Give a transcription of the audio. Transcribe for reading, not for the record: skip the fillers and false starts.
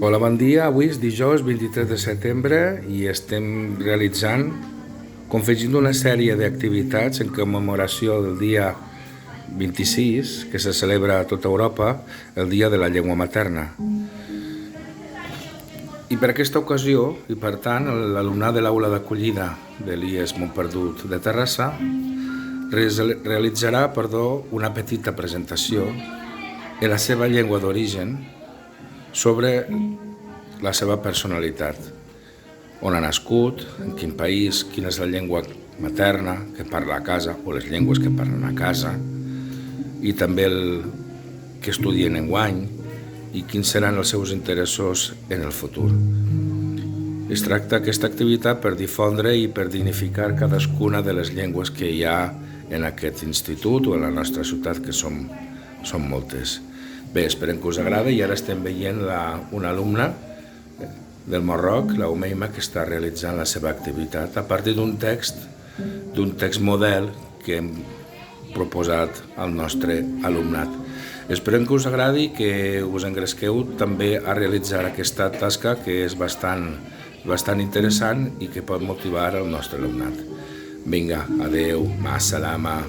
Hola, bon dia. Avui és dijous 23 de setembre i estem realitzant, confegint una sèrie d'activitats en commemoració del dia 26, que se celebra a tota Europa, el Dia de la Llengua Materna. I per aquesta ocasió, i per tant, l'alumnat de l'aula d'acollida de l'IES Montperdut de Terrassa realitzarà una petita presentació en la seva llengua d'origen sobre la seva personalitat, on ha nascut, en quin país, quina és la llengua materna que parla a casa o les llengües que parlen a casa, i també què estudien enguany i quins seran els seus interessos en el futur. Es tracta aquesta activitat per difondre i per dignificar cadascuna de les llengües que hi ha en aquest institut o en la nostra ciutat, que són moltes. Bé, esperem que us agrada, i ara estem veient una alumna del Marroc, la Umeima, que està realitzant la seva activitat a partir d'un text model que hem proposat al nostre alumnat. Esperem que us agradi i que us engresqueu també a realitzar aquesta tasca, que és bastant interessant i que pot motivar el nostre alumnat. Vinga, adeu, ma salama.